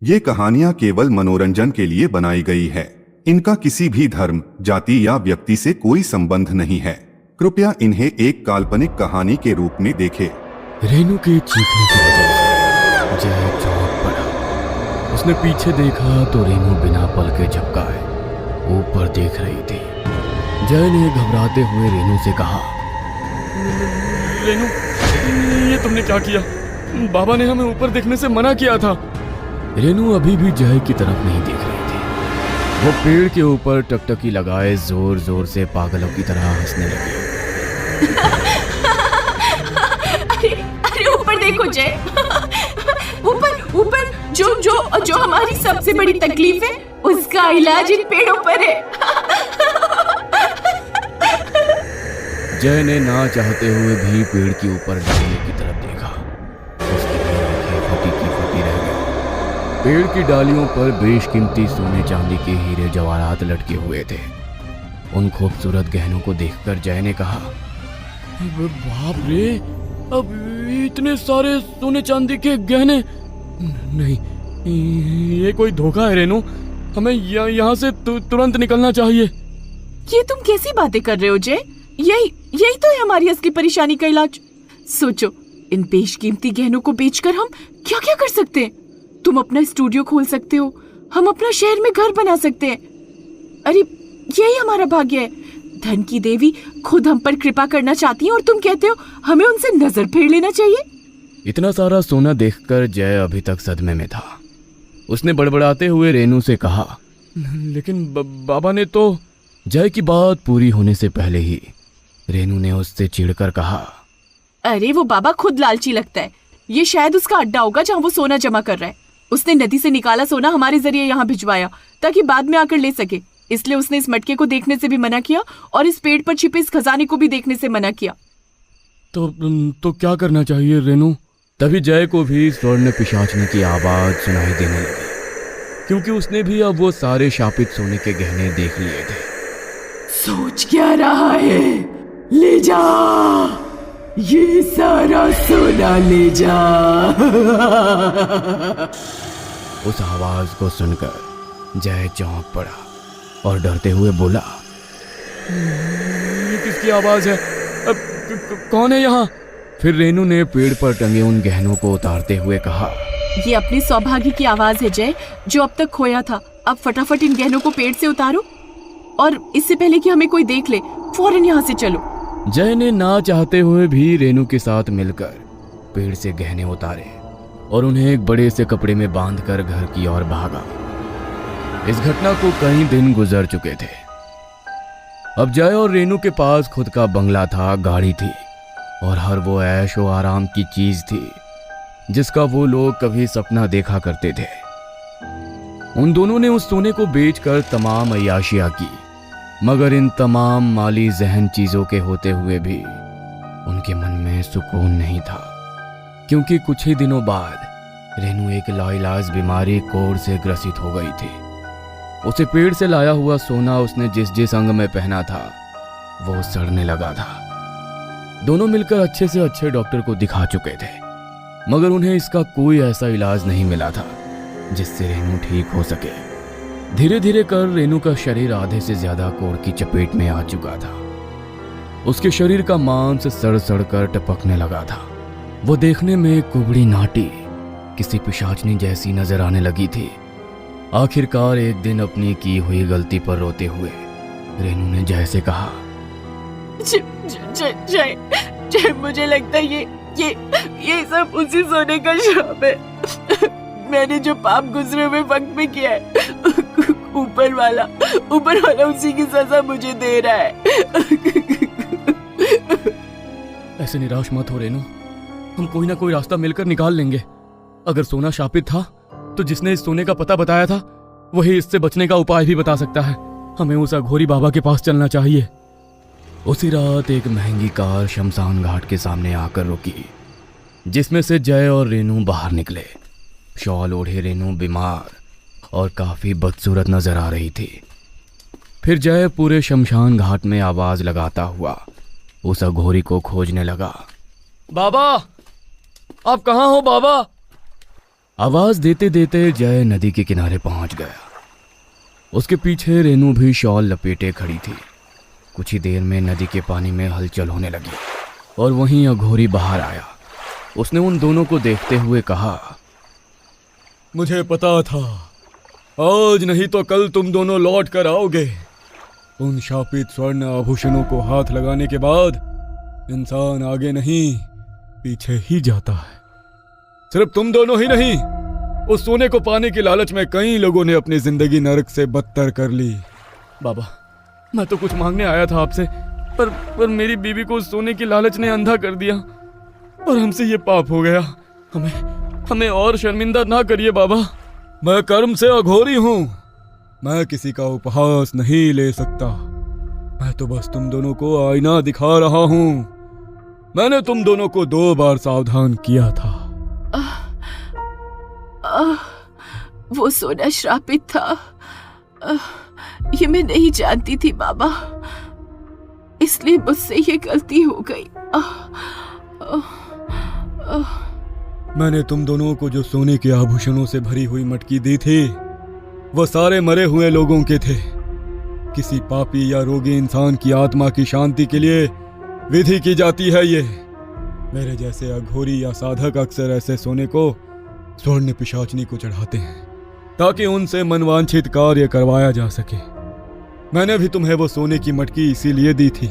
ये कहानियां केवल मनोरंजन के लिए बनाई गई है। इनका किसी भी धर्म, जाति या व्यक्ति से कोई संबंध नहीं है। कृपया इन्हें एक काल्पनिक कहानी के रूप में देखें। रेनू के चीखने की वजह से जय चौंक पड़ा। उसने पीछे देखा तो रेनू बिना पलके झपकाए ऊपर देख रही थी। जय ने घबराते हुए रेनू से कहा, रेनू, ये तुमने क्या किया? बाबा ने हमें ऊपर देखने से मना किया था। रेनू अभी भी जय की तरफ नहीं देख रही थी। वो पेड़ के ऊपर टकटकी लगाए जोर जोर से पागलों की तरह हंसने लगी। अरे ऊपर देखो जय, ऊपर ऊपर जो जो जो हमारी सबसे बड़ी तकलीफ है उसका इलाज इन पेड़ों पर है। जय ने ना चाहते हुए भी पेड़ के ऊपर डाली की तरफ देखा। उसकी आंखें फटी की फटी रह गई। पेड़ की डालियों पर बेशकीमती सोने चांदी के हीरे जवाहरात लटके हुए थे। उन खूबसूरत गहनों को देखकर जय ने कहा, बाप रे, अब इतने सारे सोने चांदी के गहने? नहीं, ये कोई धोखा है रेनू। हमें यहाँ से तुरंत निकलना चाहिए। ये तुम कैसी बातें कर रहे हो जय? यही तो है हमारी असली परेशानी का इलाज। सोचो, इन बेशकीमती गहनों को बेचकर हम क्या क्या कर सकते हैं। तुम अपना स्टूडियो खोल सकते हो, हम अपना शहर में घर बना सकते हैं। अरे यही हमारा भाग्य है। धन की देवी खुद हम पर कृपा करना चाहती है और तुम कहते हो हमें उनसे नजर फेर लेना चाहिए। इतना सारा सोना देखकर जय अभी तक सदमे में था। उसने बड़बड़ाते हुए रेनू से कहा, लेकिन बाबा ने तो। जय की बात पूरी होने से पहले ही रेनू ने उससे चिढ़कर कहा, अरे वो बाबा खुद लालची लगता है। ये शायद उसका अड्डा होगा जहाँ वो सोना जमा कर रहा है। उसने नदी से निकाला सोना हमारे जरिए यहाँ भिजवाया ताकि बाद में आकर ले सके। इसलिए उसने इस मटके को देखने से भी मना किया और इस पेड़ पर छिपे इस खजाने को भी देखने से मना किया। तो क्या करना चाहिए रेनू? तभी जय को भी स्वर्ण पिशाचने की आवाज सुनाई देने लगी, क्योंकि उसने भी अब वो सारे शापित सोने के गहने देख लिए थे। सोच क्या रहा है? ले जा, ये सारा सोना ले जा। उस आवाज को सुनकर जय चौंक पड़ा और डरते हुए बोला, ये किसकी आवाज है? कौन है यहाँ? फिर रेनू ने पेड़ पर टंगे उन गहनों को उतारते हुए कहा, ये अपने सौभाग्य की आवाज है जय, जो अब तक खोया था। अब फटाफट इन गहनों को पेड़ से उतारो और इससे पहले कि हमें कोई देख ले फौरन यहाँ से चलो। जय ने ना चाहते हुए भी रेनू के साथ मिलकर पेड़ से गहने उतारे और उन्हें एक बड़े से कपड़े में बांधकर घर की ओर भागा। इस घटना को कई दिन गुजर चुके थे। अब जय और रेनू के पास खुद का बंगला था, गाड़ी थी और हर वो ऐश व आराम की चीज थी जिसका वो लोग कभी सपना देखा करते थे। उन दोनों ने उस सोने को बेचकर तमाम अय्याशियां की, मगर इन तमाम माली जहन चीजों के होते हुए भी उनके मन में सुकून नहीं था, क्योंकि कुछ ही दिनों बाद रेनू एक लाइलाज बीमारी कोढ़ से ग्रसित हो गई थी। उसे पेड़ से लाया हुआ सोना उसने जिस जिस अंग में पहना था वो सड़ने लगा था। दोनों मिलकर अच्छे से अच्छे डॉक्टर को दिखा चुके थे, मगर उन्हें इसका कोई ऐसा इलाज नहीं मिला था जिससे रेनू ठीक हो सके। धीरे धीरे कर रेनू का शरीर आधे से ज्यादा कोढ़ की चपेट में आ चुका था। उसके शरीर का मांस सड़ सड़ कर टपकने लगा था। वो देखने में कुबड़ी नाटी किसी पिशाचनी जैसी नजर आने लगी थी। आखिरकार एक दिन अपनी की हुई गलती पर रोते हुए रेनू ने जय से कहा, जय, मुझे लगता है ये सब उसी सोने का श्राप है। मैंने जो पाप गुजरे हुए वक्त में किया है, ऊपर वाला उसी की सजा मुझे दे रहा है। ऐसे निराश मत हो रेनू, हम कोई ना कोई रास्ता मिलकर निकाल लेंगे। अगर सोना शापित था तो जिसने इस सोने का पता बताया था वही इससे बचने का उपाय भी बता सकता है। हमें उस अघोरी बाबा के पास चलना चाहिए। उसी रात एक महंगी कार शमशान घाट के सामने आकर रुकी, जिसमें से जय और रेनू बाहर निकले। शॉल ओढ़े रेनू बीमार और काफी बदसूरत नजर आ रही थी। फिर जय पूरे शमशान घाट में आवाज लगाता हुआ उस अघोरी को खोजने लगा। बाबा, आप कहाँ हो बाबा? आवाज देते देते जय नदी के किनारे पहुंच गया। उसके पीछे रेनू भी शॉल लपेटे खड़ी थी। कुछ ही देर में नदी के पानी में हलचल होने लगी और वहीं अघोरी बाहर आया। उसने उन दोनों को देखते हुए कहा, मुझे पता था आज नहीं तो कल तुम दोनों लौट कर आओगे। उन शापित स्वर्ण आभूषणों को हाथ लगाने के बाद इंसान आगे नहीं पीछे ही जाता है। सिर्फ तुम दोनों ही नहीं, उस सोने को पाने की लालच में कई लोगों ने अपनी जिंदगी नरक से बदतर कर ली। बाबा, मैं तो कुछ मांगने आया था आपसे, पर मेरी बीवी को उस सोने की लालच ने अंधा कर दिया और हमसे ये पाप हो गया। हमें और शर्मिंदा ना करिए बाबा। मैं कर्म से अघोरी हूँ, मैं किसी का उपहास नहीं ले सकता। मैं तो बस तुम दोनों को आईना दिखा रहा हूँ। मैंने तुम दोनों को 2 बार सावधान किया था। वो सोना श्रापित था। ये मैं नहीं जानती थी बाबा, इसलिए मुझसे ये गलती हो गई। मैंने तुम दोनों को जो सोने के आभूषणों से भरी हुई मटकी दी थी, वो सारे मरे हुए लोगों के थे। किसी पापी या रोगी इंसान की आत्मा की शांति के लिए विधि की जाती है ये। मेरे जैसे अघोरी या साधक अक्सर ऐसे सोने को स्वर्ण पिशाचनी को चढ़ाते हैं ताकि उनसे मनवांछित कार्य करवाया जा सके। मैंने भी तुम्हें वो सोने की मटकी इसीलिए दी थी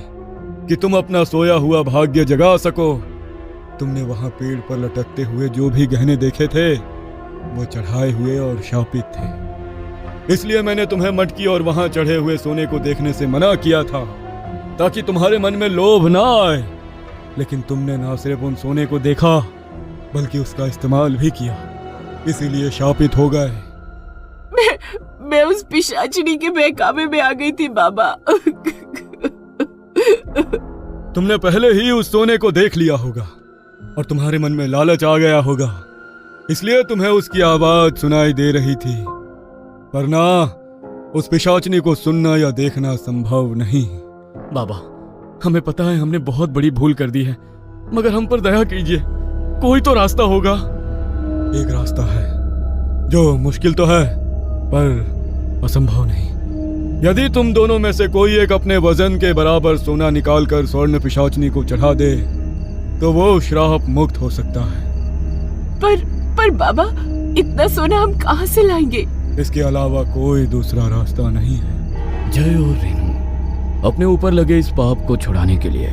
कि तुम अपना सोया हुआ भाग्य जगा सको। तुमने वहां पेड़ पर लटकते हुए जो भी गहने देखे थे वो चढ़ाए हुए और शापित थे। इसलिए मैंने तुम्हें मटकी और वहां चढ़े हुए सोने को देखने से मना किया था ताकि तुम्हारे मन में लोभ ना आए। लेकिन तुमने ना सिर्फ उन सोने को देखा बल्कि उसका इस्तेमाल भी किया, इसीलिए शापित हो गए। मैं उस पिशाचिनी के बहकावे में आ गई थी बाबा। तुमने पहले ही उस सोने को देख लिया होगा और तुम्हारे मन में लालच आ गया होगा, इसलिए तुम्हें उसकी आवाज सुनाई दे रही थी। पर ना, उस पिशाचिनी को सुनना या देखना संभव नहीं। बाबा, हमें पता है हमने बहुत बड़ी भूल कर दी है, मगर हम पर दया कीजिए। कोई तो रास्ता होगा। एक रास्ता है जो मुश्किल तो है पर असंभव नहीं। यदि तुम दोनों में से कोई एक अपने वजन के बराबर सोना निकालकर स्वर्ण पिशाचिनी को चढ़ा दे तो वो श्राप मुक्त हो सकता है। पर बाबा, इतना सोना हम कहाँ से लाएंगे? इसके अलावा कोई दूसरा रास्ता नहीं है। जय और रेनू अपने ऊपर लगे इस पाप को छुड़ाने के लिए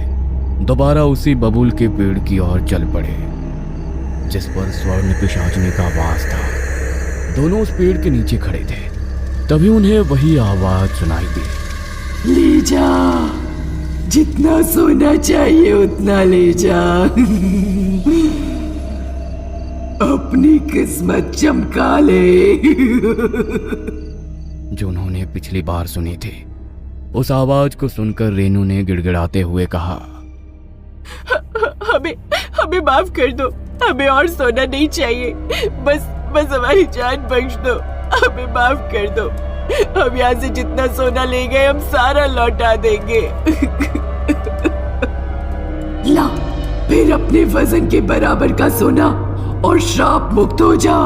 दोबारा उसी बबूल के पेड़ की ओर चल पड़े जिस पर स्वर्ण पिशाचिनी का वास था। दोनों उस पेड़ के नीचे खड़े थे। तभी उन्हें वही आवाज सुनाई दी, ले जा, जितना सोना चाहिए उतना ले जा। अपनी किस्मत चमका ले। जो उन्होंने पिछली बार सुनी थी। उस आवाज को सुनकर रेनू ने गिड़गिड़ाते हुए कहा, हमें माफ कर दो, हमें और सोना नहीं चाहिए। बस हमारी जान बख्श दो, हमें माफ कर दो। हम यहाँ से जितना सोना ले गए हम सारा लौटा देंगे। ला, फिर अपने वजन के बराबर का सोना और श्राप मुक्त हो जा।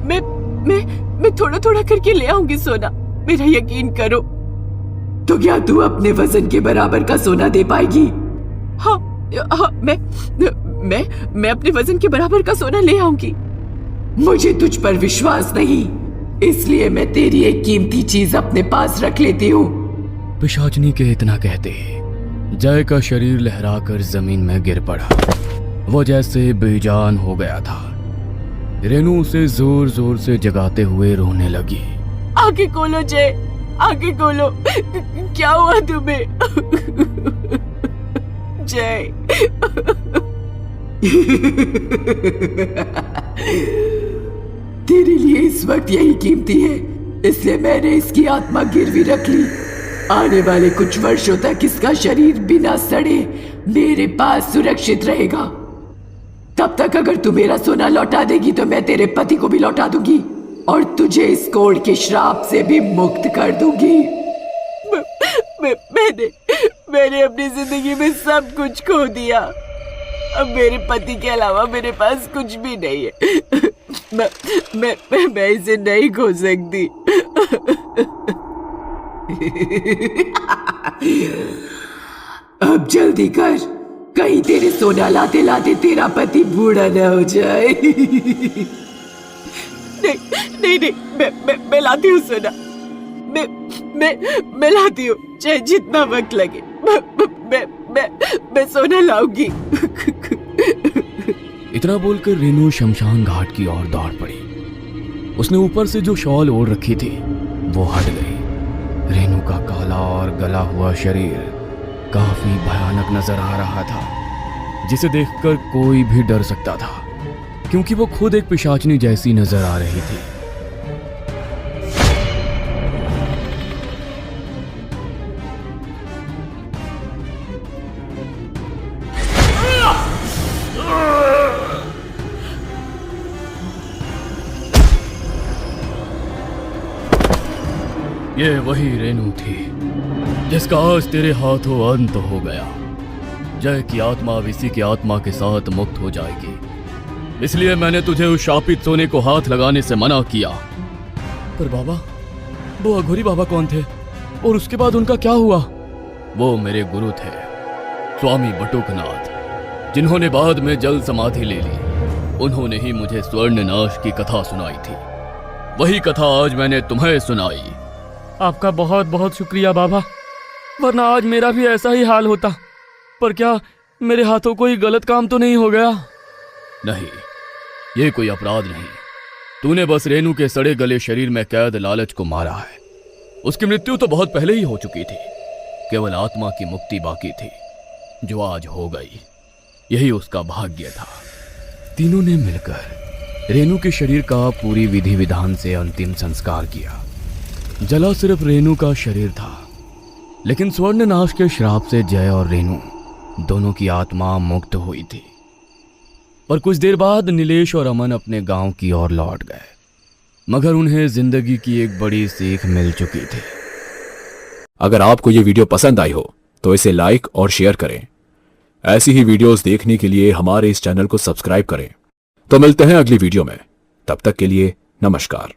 मैं थोड़ा थोड़ा करके ले आऊंगी सोना, मेरा यकीन करो। तो क्या तू अपने वजन के बराबर का सोना दे पाएगी? हाँ, मैं अपने वजन के बराबर का सोना ले आऊंगी। मुझे तुझ पर विश्वास नहीं, इसलिए मैं तेरी एक कीमती चीज अपने पास रख लेती हूँ। पिशाचिनी के इतना कहते जय का शरीर लहराकर जमीन में गिर पड़ा। वो जैसे बेजान हो गया था। रेनू उसे जोर जोर से जगाते हुए रोने लगी। आंखें खोलो जय, आंखें खोलो। क्या हुआ तुम्हें? जय। तेरे लिए इस वक्त यही कीमती है, इसलिए मैंने इसकी आत्मा गिरवी रख ली। आने वाले कुछ वर्षों तक इसका शरीर बिना सड़े मेरे पास सुरक्षित रहेगा। तब तक अगर तू मेरा सोना लौटा देगी तो मैं तेरे पति को भी लौटा दूंगी और तुझे इस कोड़ के श्राप से भी मुक्त कर दूंगी। मैंने अपनी जिंदगी में सब कुछ खो दिया। अब मेरे पति के अलावा मेरे पास कुछ भी नहीं है। मैं इसे नहीं खो सकती। अब जल्दी कर, कहीं तेरे सोना लाते लाते तेरा पति बूढ़ा न हो जाए। नहीं, मैं लाती हूँ सोना। मैं लाती हूँ, चाहे जितना वक्त लगे। मैं सोना लाऊंगी। इतना बोलकर रेनू शमशान घाट की ओर दौड़ पड़ी। उसने ऊपर से जो शॉल ओढ़ रखी थी वो हट गई। रेनू का काला और गला हुआ शरीर काफी भयानक नजर आ रहा था, जिसे देखकर कोई भी डर सकता था, क्योंकि वो खुद एक पिशाचनी जैसी नजर आ रही थी। ये वही रेनू थी जिसका आज तेरे हाथों अंत हो गया। जय की आत्मा अब इसी की आत्मा के साथ मुक्त हो जाएगी, इसलिए मैंने तुझे उस शापित सोने को हाथ लगाने से मना किया। पर बाबा, वो अघोरी बाबा कौन थे और उसके बाद उनका क्या हुआ? वो मेरे गुरु थे, स्वामी बटुकनाथ, जिन्होंने बाद में जल समाधि ले ली। उन्होंने ही मुझे स्वर्णनाश की कथा सुनाई थी। वही कथा आज मैंने तुम्हें सुनाई। आपका बहुत बहुत शुक्रिया बाबा, वरना आज मेरा भी ऐसा ही हाल होता। पर क्या मेरे हाथों कोई गलत काम तो नहीं हो गया? नहीं, ये कोई अपराध नहीं। तूने बस रेनू के सड़े गले शरीर में कैद लालच को मारा है। उसकी मृत्यु तो बहुत पहले ही हो चुकी थी, केवल आत्मा की मुक्ति बाकी थी, जो आज हो गई। यही उसका भाग्य था। तीनों ने मिलकर रेनू के शरीर का पूरी विधि विधान से अंतिम संस्कार किया। जला सिर्फ रेनू का शरीर था, लेकिन स्वर्णनाश के श्राप से जय और रेनू दोनों की आत्मा मुक्त हुई थी। पर कुछ देर बाद नीलेश और अमन अपने गांव की ओर लौट गए, मगर उन्हें जिंदगी की एक बड़ी सीख मिल चुकी थी। अगर आपको ये वीडियो पसंद आई हो तो इसे लाइक और शेयर करें। ऐसी ही वीडियोस देखने के लिए हमारे इस चैनल को सब्सक्राइब करें। तो मिलते हैं अगली वीडियो में, तब तक के लिए नमस्कार।